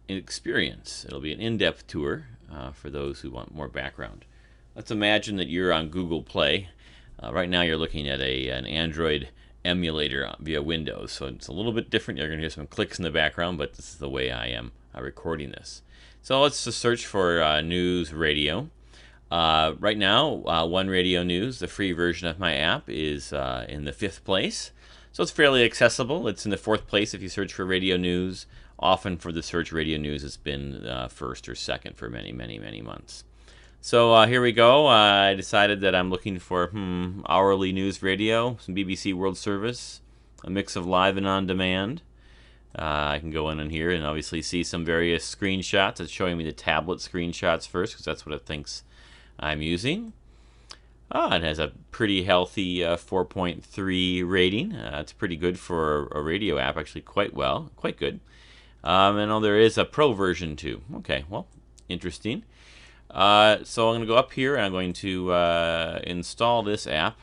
experience. It'll be an in-depth tour for those who want more background. Let's imagine that you're on Google Play. Right now you're looking at an Android emulator via Windows, so it's a little bit different. You're going to hear some clicks in the background, but this is the way I am recording this. So let's just search for news radio. Right now, One Radio News, the free version of my app, is in the 5th place. So it's fairly accessible. It's in the 4th place if you search for radio news. Often for the search radio news, it's been 1st or 2nd for many, many, many months. So here we go. I decided that I'm looking for hourly news radio, some BBC World Service, a mix of live and on demand. I can go in here and obviously see some various screenshots. It's showing me the tablet screenshots first because that's what it thinks I'm using. It has a pretty healthy 4.3 rating. It's pretty good for a radio app, actually quite good. And there is a pro version too. Okay, well, interesting. So I'm going to go up here and I'm going to install this app.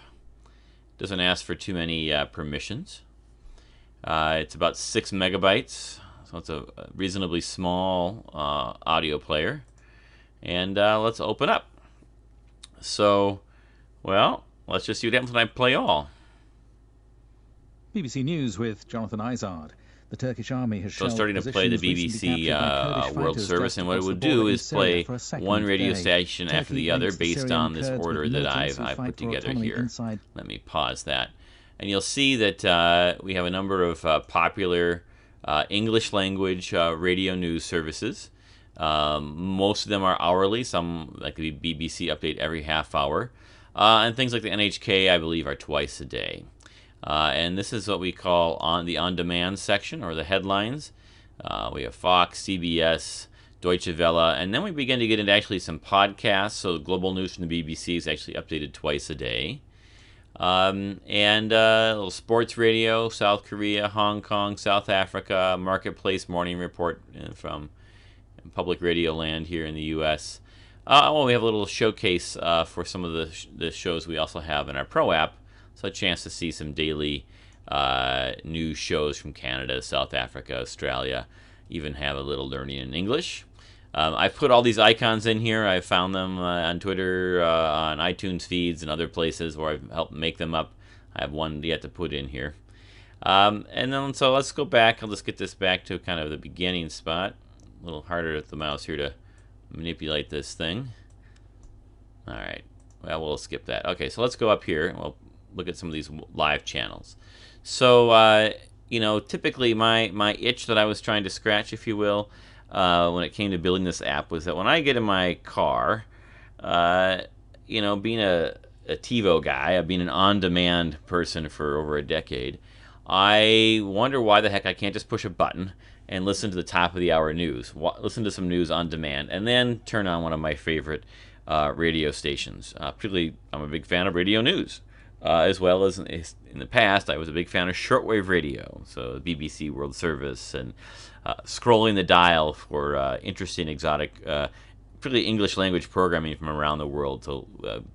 It doesn't ask for too many permissions. It's about 6 megabytes, so it's a reasonably small audio player. And let's open up. So, well, let's just see what happens when I play all. BBC News with Jonathan Izard. The Turkish army has so starting to play the BBC World Service, and what it would do is play one radio station after the other based on this order that I've put together here. Let me pause that. And you'll see that we have a number of popular English language radio news services. Most of them are hourly. Some, like the BBC, update every half hour. And things like the NHK, I believe, are twice a day. And this is what we call the on-demand section, or the headlines. We have Fox, CBS, Deutsche Welle, and then we begin to get into actually some podcasts. So global news from the BBC is actually updated twice a day. And a little sports radio, South Korea, Hong Kong, South Africa, Marketplace Morning Report from public radio land here in the U.S. Well, we have a little showcase for some of the shows we also have in our Pro app. So a chance to see some daily news shows from Canada, South Africa, Australia, even have a little learning in English. I put all these icons in here. I found them on Twitter, on iTunes feeds, and other places where I've helped make them up. I have one yet to put in here. And then, so let's go back. I'll just get this back to kind of the beginning spot. A little harder with the mouse here to manipulate this thing. All right. Well, we'll skip that. Okay, so let's go up here and we'll look at some of these live channels. So, typically my itch that I was trying to scratch, if you will, when it came to building this app was that when I get in my car, being a TiVo guy, I've been an on-demand person for over a decade, I wonder why the heck I can't just push a button and listen to the top of the hour news, listen to some news on demand, and then turn on one of my favorite radio stations. Particularly, I'm a big fan of radio news. As well as in the past, I was a big fan of shortwave radio, so BBC World Service, and scrolling the dial for interesting, exotic, particularly English language programming from around the world to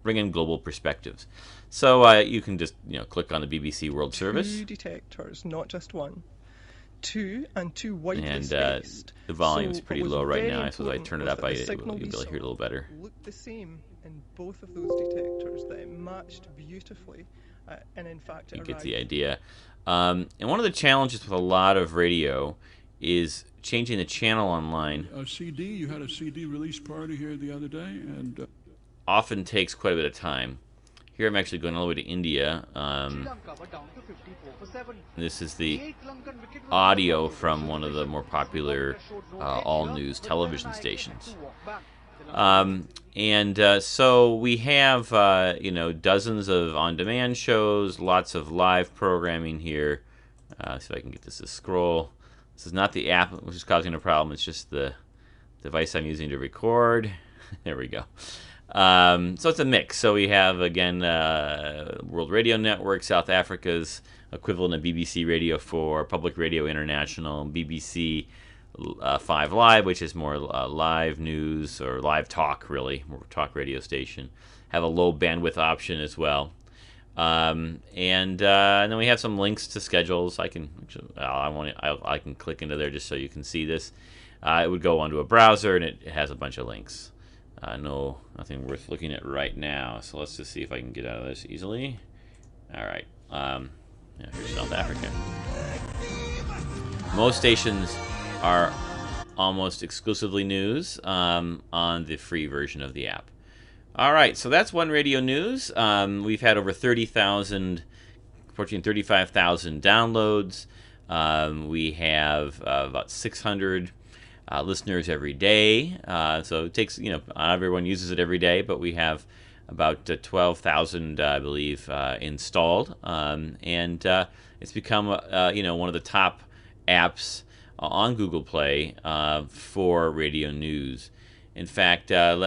bring in global perspectives. So you can just click on the BBC World Service. 2 detectors, not just one. 2 and 2 widely spaced. The volume's pretty low right now. I suppose I turn it up, you'll be able to hear it a little better. Looked the same in both of those detectors. That it matched beautifully, and in fact, you get the idea. And one of the challenges with a lot of radio is changing the channel online. A CD, you had a CD release party here the other day, and often takes quite a bit of time. Here I'm actually going all the way to India. This is the audio from one of the more popular all-news television stations. So we have, dozens of on-demand shows, lots of live programming here. See if I can get this to scroll. This is not the app which is causing a problem. It's just the device I'm using to record. There we go. So it's a mix. So we have, again, World Radio Network, South Africa's equivalent of BBC Radio 4, Public Radio International, BBC 5 Live, which is more live news or live talk, really, more talk radio station. Have a low bandwidth option as well. And then we have some links to schedules. I can click into there just so you can see this. It would go onto a browser, and it has a bunch of links. Nothing worth looking at right now. So let's just see if I can get out of this easily. All right. Here's South Africa. Most stations are almost exclusively news on the free version of the app. All right, so that's One Radio News. We've had over 30,000, approaching 35,000 downloads. We have about 600 listeners every day. So it takes, not everyone uses it every day, but we have about 12,000, I believe, installed. And it's become, one of the top apps on Google Play for radio news. In fact, I'll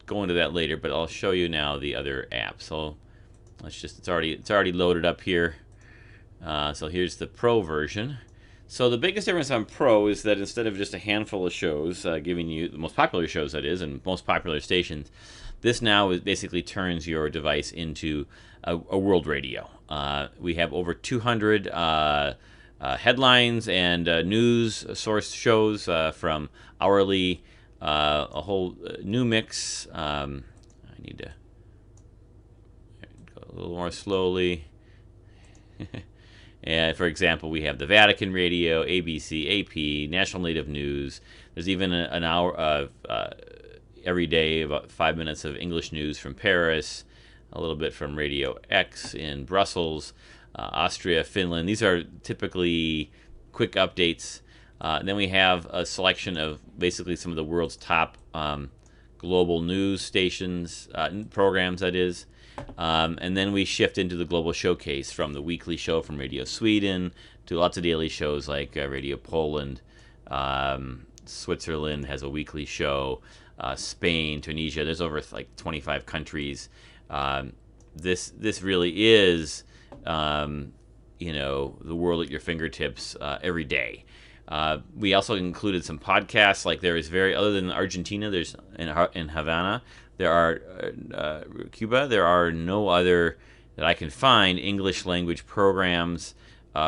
go into that later, but I'll show you now the other app. So it's already loaded up here. So here's the Pro version. So the biggest difference on Pro is that instead of just a handful of shows, giving you the most popular shows, that is, and most popular stations, this now basically turns your device into a world radio. We have over 200 headlines and news source shows from hourly, a whole new mix. I need to go a little more slowly. And for example, we have the Vatican Radio, ABC, AP, National Native News. There's even an hour of every day, about 5 minutes of English news from Paris, a little bit from Radio X in Brussels, Austria, Finland. These are typically quick updates. Then we have a selection of basically some of the world's top global news stations, programs, that is. And then we shift into the global showcase, from the weekly show from Radio Sweden to lots of daily shows like Radio Poland. Switzerland has a weekly show. Spain, Tunisia. There's over like 25 countries. This really is, the world at your fingertips every day. We also included some podcasts. Like other than Argentina, there's in Havana. There are Cuba. There are no other that I can find English language programs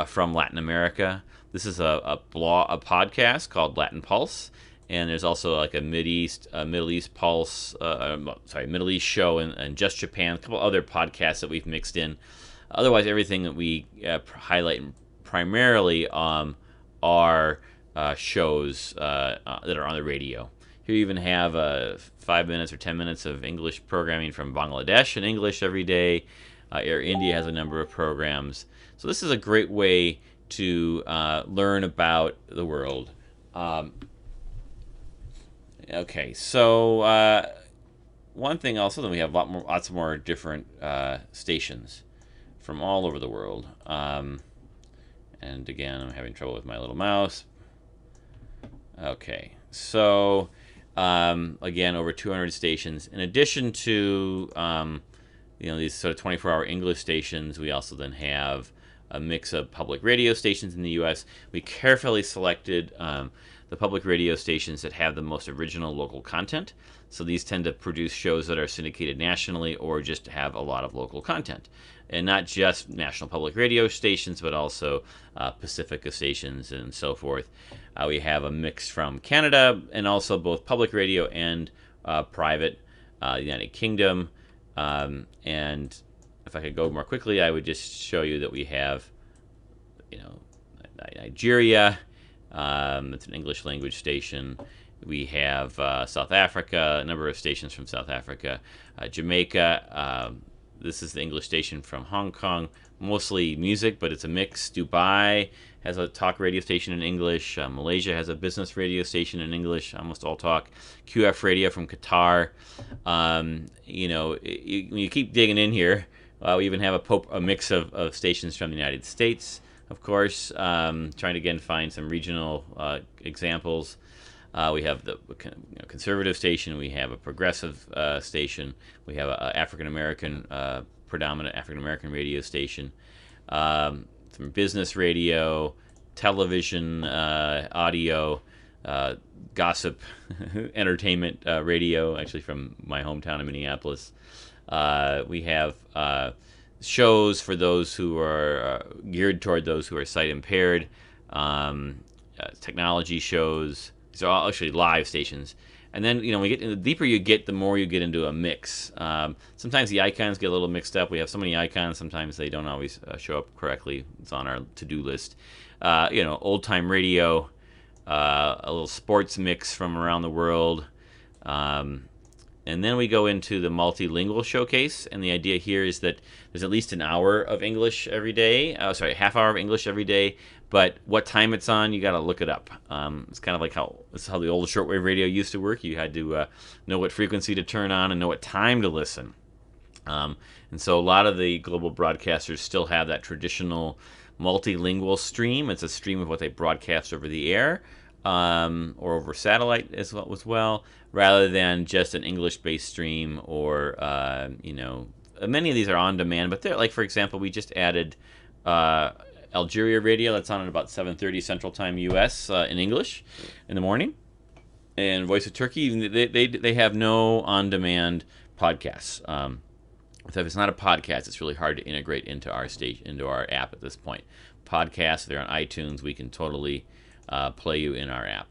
from Latin America. This is a podcast called Latin Pulse, and there's also like a Middle East Pulse, Middle East show, and Just Japan. A couple other podcasts that we've mixed in. Otherwise, everything that we highlight primarily are shows that are on the radio. Here you even have 5 minutes or 10 minutes of English programming from Bangladesh in English every day. Air India has a number of programs. So this is a great way to learn about the world. Okay, so one thing also, then we have lots more different stations from all over the world. And again, I'm having trouble with my little mouse. Okay, so again, over 200 stations. In addition to these sort of 24-hour English stations, we also then have a mix of public radio stations in the U.S. We carefully selected the public radio stations that have the most original local content. So these tend to produce shows that are syndicated nationally or just have a lot of local content. And not just national public radio stations, but also Pacifica stations and so forth. We have a mix from Canada and also both public radio and private, United Kingdom. And if I could go more quickly, I would just show you that we have, Nigeria. It's an English language station. We have South Africa, a number of stations from South Africa. Jamaica, this is the English station from Hong Kong, mostly music, but it's a mix. Dubai has a talk radio station in English. Malaysia has a business radio station in English, almost all talk. QF Radio from Qatar. When you keep digging in here, we even have a mix of stations from the United States, of course, trying to, again, find some regional examples. We have the conservative station. We have a progressive station. We have an African-American, predominant African-American radio station. Some business radio, television, audio, gossip, entertainment radio, actually from my hometown of Minneapolis. We have shows for those who are geared toward those who are sight impaired, technology shows. These are all actually live stations. And then, we get the deeper you get, the more you get into a mix. Sometimes the icons get a little mixed up. We have so many icons, sometimes they don't always show up correctly. It's on our to-do list. Old-time radio, a little sports mix from around the world. And then we go into the multilingual showcase, and the idea here is that there's at least an hour of English every day. Half hour of English every day. But what time it's on, you got to look it up. It's kind of like how the old shortwave radio used to work. You had to know what frequency to turn on and know what time to listen. And so a lot of the global broadcasters still have that traditional multilingual stream. It's a stream of what they broadcast over the air or over satellite as well, rather than just an English-based stream or, many of these are on demand. But they're like, for example, we just added Algeria radio. That's on at about 7:30 Central Time U.S. In English in the morning. And Voice of Turkey, they have no on-demand podcasts. So if it's not a podcast, it's really hard to integrate into our app at this point. Podcasts, they're on iTunes. We can totally play you in our app.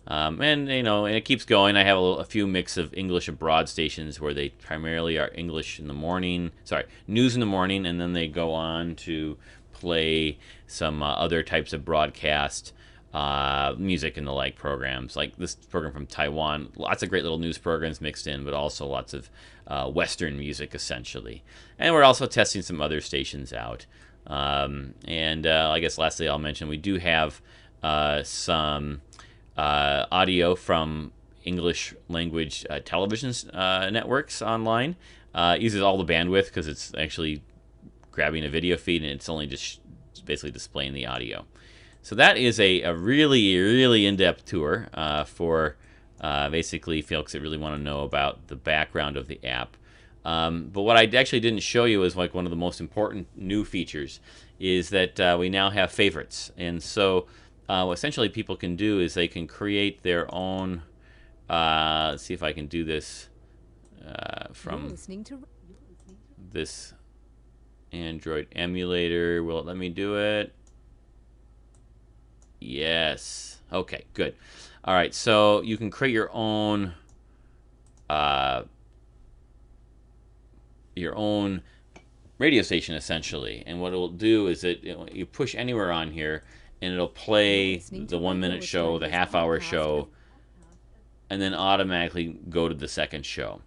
And it keeps going. I have a few mix of English abroad stations where they primarily are English in the morning. News in the morning, and then they go on to play some other types of broadcast, music and the like programs, like this program from Taiwan. Lots of great little news programs mixed in, but also lots of Western music, essentially. And we're also testing some other stations out. I guess lastly I'll mention we do have some audio from English language television networks online. Uses all the bandwidth because it's actually grabbing a video feed, and it's only just basically displaying the audio. So that is a really, really in-depth tour for basically folks that really want to know about the background of the app. But what I actually didn't show you is like one of the most important new features is that we now have favorites. And so what essentially people can do is they can create their own, let's see if I can do this from this Android emulator. Will it let me do it? Yes. Okay, good. All right, so you can create your own radio station essentially, and what it will do is you push anywhere on here, and it'll play the 1 minute show, the half-hour show, and then automatically go to the second show.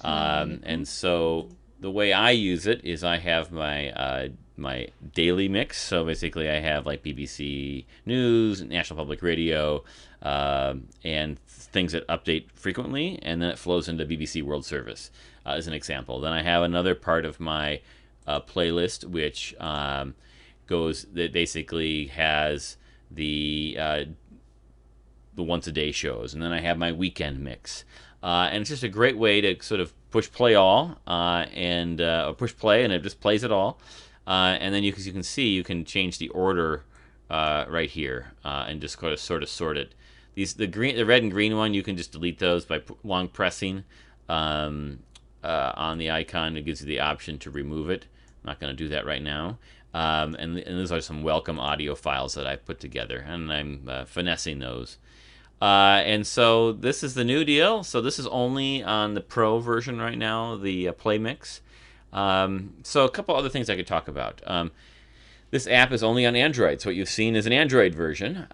And so the way I use it is I have my my daily mix. So basically I have like BBC News, National Public Radio, and things that update frequently, and then it flows into BBC World Service as an example. Then I have another part of my playlist which that basically has the once a day shows, and then I have my weekend mix. And it's just a great way to sort of push play all, and push play, and it just plays it all. And then you can see, you can change the order right here, and just sort of sort it. The red and green one, you can just delete those by long pressing on the icon. It gives you the option to remove it. I'm not going to do that right now. And those are some welcome audio files that I've put together, and I'm finessing those. And so this is the new deal. So this is only on the Pro version right now, the Play Mix. So a couple other things I could talk about. This app is only on Android, so what you've seen is an Android version.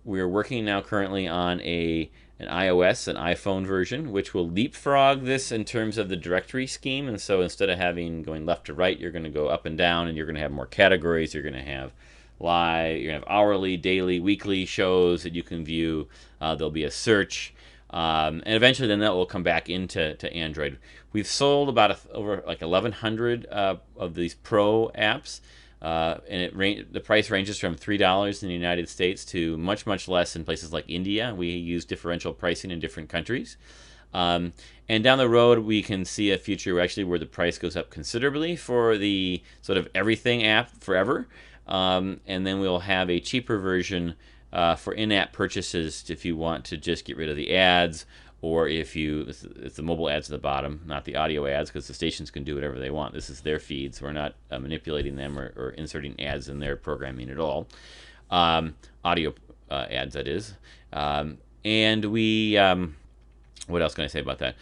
We're working now currently on an iOS, an iPhone version, which will leapfrog this in terms of the directory scheme. And so instead of going left to right, you're going to go up and down, and you're going to have more categories. You're going to have live, you're going to have hourly, daily, weekly shows that you can view. There'll be a search. And eventually then that will come back into Android. We've sold about over like 1,100 of these Pro apps. And the price ranges from $3 in the United States to much, much less in places like India. We use differential pricing in different countries. And down the road, we can see a future actually where the price goes up considerably for the sort of everything app forever. And then we'll have a cheaper version for in-app purchases if you want to just get rid of the ads, or if you, it's the mobile ads at the bottom, not the audio ads, because the stations can do whatever they want. This is their feeds. We're not manipulating them or inserting ads in their programming at all. Audio ads, that is. And we, what else can I say about that?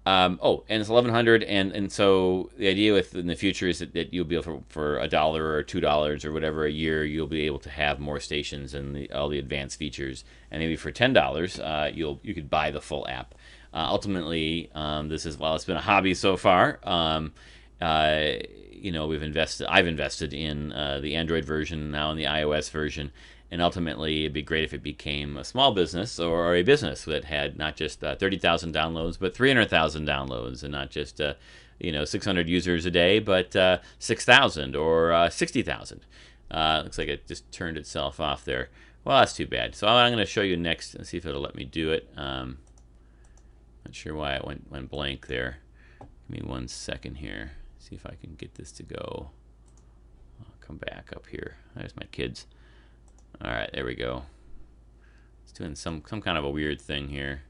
Oh, and it's 1100, and so the idea in the future is that you'll be able for $1 or $2 or whatever a year, you'll be able to have more stations and all the advanced features, and maybe for $10, you could buy the full app. Ultimately, this is, while it's been a hobby so far, you know, I've invested in the Android version, now in the iOS version. And ultimately, it'd be great if it became a small business or a business that had not just 30,000 downloads, but 300,000 downloads, and not just 600 users a day, but 6,000 or 60,000. Looks like it just turned itself off there. Well, that's too bad. So I'm going to show you next and see if it'll let me do it. Not sure why it went blank there. Give me 1 second here. See if I can get this to go. I'll come back up here. There's my kids. All right, there we go. It's doing some kind of a weird thing here.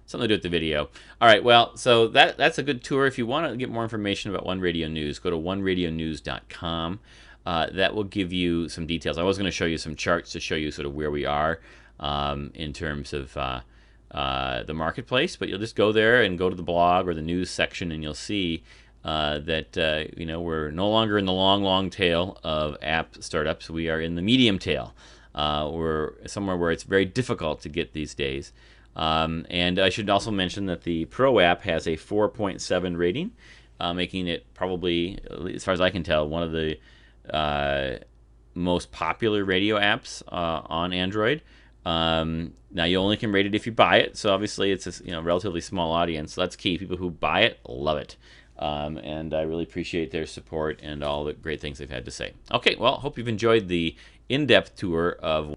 Something to do with the video. All right, well, so that's a good tour. If you want to get more information about One Radio News, go to oneradionews.com. That will give you some details. I was going to show you some charts to show you sort of where we are in terms of the marketplace, but you'll just go there and go to the blog or the news section, and you'll see that we're no longer in the long tail of app startups. We are in the medium tail. We're somewhere where it's very difficult to get these days. And I should also mention that the Pro app has a 4.7 rating, making it probably, as far as I can tell, one of the most popular radio apps on Android. Now you only can rate it if you buy it, so obviously it's a relatively small audience. So that's key. People who buy it love it. And I really appreciate their support and all the great things they've had to say. Okay, well, hope you've enjoyed the in-depth tour of